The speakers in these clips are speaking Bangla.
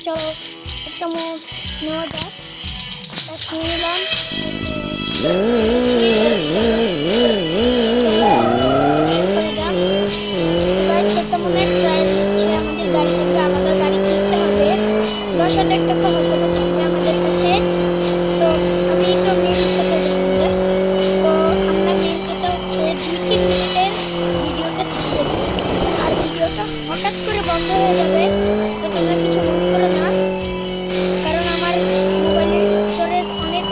চলো একটা মোট নেওয়া যাক। নিয়ে নিলাম একটা মনে ট্রায়াল দিচ্ছে। আমাদের গাড়ি থেকে আলাদা গাড়ি কিনতে হবে, 10,000 টাকা হয়তো থাকবে আমাদের কাছে। তো আমি তো মেন কথা জানবো। তো আমরা মেন কথা হচ্ছে 2-3 মিনিটের ভিডিওটা থাকবে, আর ভিডিওটা হঠাৎ করে বন্ধ হয়ে যাবে। তো তোমরা কিছু মনে করো না, কারণ আমার মোবাইলের স্টোরেজ অনেক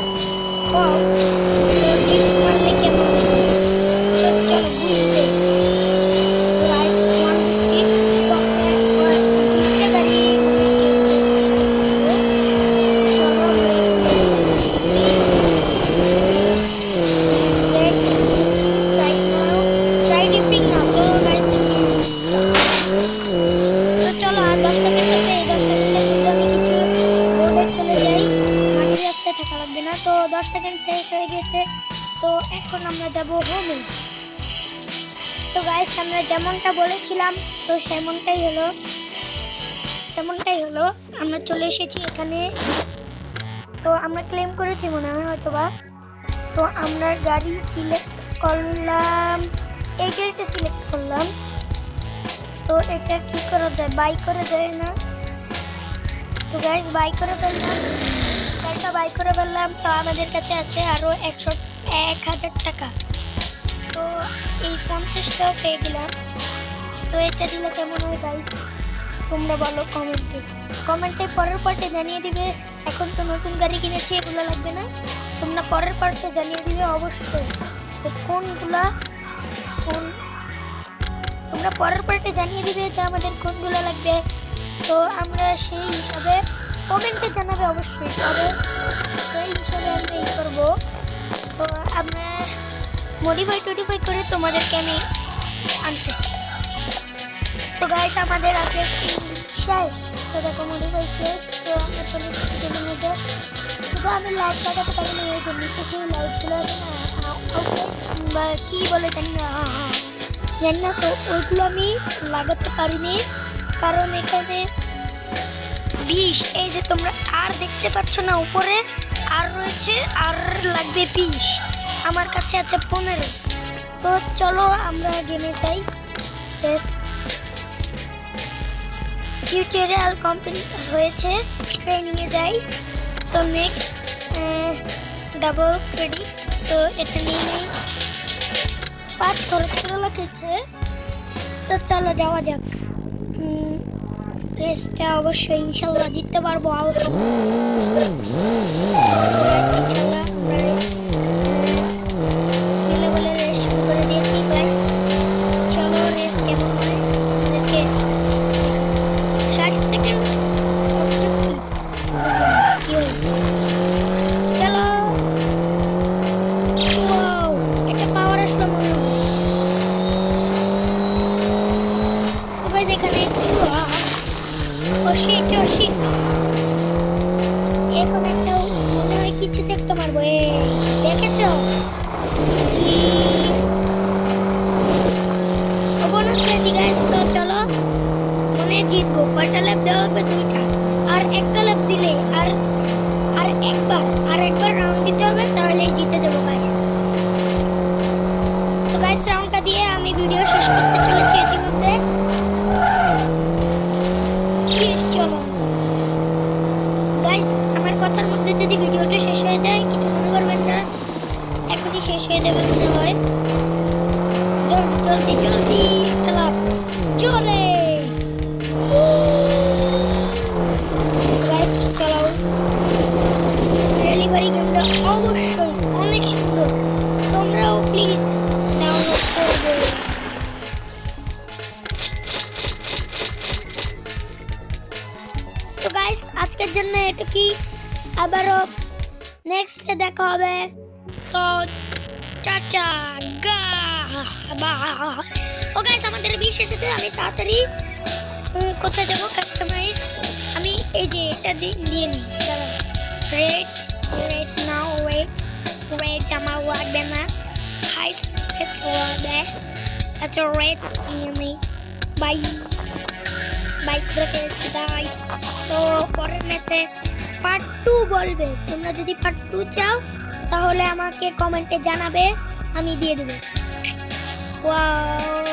কম। তো ডিস্ক মারলে কেমন হবে? তো চলো বুঝতে লাইফ ওয়ান স্টিক দুইটা গাড়ি চলো চলো আর 10 সেকেন্ড আছে। এই 10 সেকেন্ডের মধ্যে আমি কিছু রোডে চলে যাই, মাটির রাস্তায় থাকা লাগবে না। তো 10 সেকেন্ড শেষ হয়ে গেছে। তো এখন আমরা যাব হোমে। তো গাইস আমরা যেমনটা বলেছিলাম তো তেমনটাই হলো। আমরা চলে এসেছি এখানে। তো আমরা ক্লেম করেছি মনে হয় হয়তোবা। তো আমরা গাড়ি সিলেক্ট করলাম, এই গাড়িটা সিলেক্ট করলাম। তো এটা কি করা যায়? বাই করা যায় না? তো গাইস বাই করে ফেললাম, গাড়িটা বাই করে ফেললাম। তো আমাদের কাছে আছে আরও 1,000 টাকা। তো এই 50টাও পেয়ে দিলাম। তো এটা দিলে কেমন হয় গাইস তোমরা বলো কমেন্টে পরের পার্টে জানিয়ে দিবে। এখন তো নতুন গাড়ি কিনেছি, এগুলো লাগবে না। তোমরা পরের পার্টে জানিয়ে দিবে অবশ্যই। তো তোমরা পরের পার্টে জানিয়ে দিবে যে আমাদের কোনগুলো লাগবে। তো আমরা সেই হিসাবে কমেন্টে জানাবে অবশ্যই, তবে সেই হিসাবে আমরা এই করবো। তো আমরা মডিফাই করে তোমাদেরকে আমি আনতেছি। তো গাইস আমাদের আপডেট শেষ। তো দেখো মডিফাই শেষ। তো আমরা চলে এসেছি মধ্যে। শুধু আমি লাইট লাগাতে পারি না, এই জন্য থেকে লাইটগুলো বা কী বলে জানি না, তো ওইগুলো আমি লাগাতে পারিনি, কারণ এখানে 20 এই যে তোমরা আর দেখতে পাচ্ছ না উপরে আর রয়েছে, আর লাগবে 20। আমার কাছে আছে 15। তো চলো আমরা গেমে যাই। টিউটোরিয়াল কমপ্লিট হয়েছে, ট্রেনিংয়ে যাই। তো নেক্সট ডাবল ক্রেডিট। তো এটা নিয়ে 5 খরচ করে লাগেছে। তো চলো যাওয়া যাক। রেসটা অবশ্যই ইনশাল্লাহ জিততে পারবো। এখন একটা মনে হয় কিছুতে একটা মারবো। দেখেছ তো চলো মনে জিতবো। কয়টা ল্যাপ দেওয়া হবে? 2টা। আর একটা ল্যাপ দিলে আর একবার রাউন্ড দিতে হবে, তাহলেই জিতে যাবো গাইস। তো গাইস রাউন্ডটা দিয়ে আমি ভিডিও শেষ করতে চলেছি ইতিমধ্যে। চলো গাইস আমার কথার মধ্যে যদি ভিডিওটা শেষ হয়ে যায় কিছু মনে করবেন না, এখনই শেষ হয়ে যাবে মনে হয়। জলদি একটা লাভ জোরে গাইস চলো। ডেলিভারি গেমটা অবশ্যই অনেক সুন্দর, তোমরাও প্লিজ ডাউনলোড করবে। তো গাইস আজকের জন্য এটুকুই, আবারও নেক্সটে দেখা হবে। তো টাটা ও গাইস আমাদের 20 এসেছে। আমি তাড়াতাড়ি কোথায় যাবো? কাস্টমাইজ আমি এই যে এটা দিয়ে নিই। রেড নাও রেড আমার লাগবে না, হাই স্পিড লাগবে। আচ্ছা রেড নিয়ে নিই। বাই। বাইক করে ফেলেছি গাইস। তো পরের ম্যাচে পার্ট 2 বলবে। তোমরা যদি পার্ট 2 চাও তাহলে আমাকে কমেন্টে জানাবে, আমি দিয়ে দেবো। ওয়াও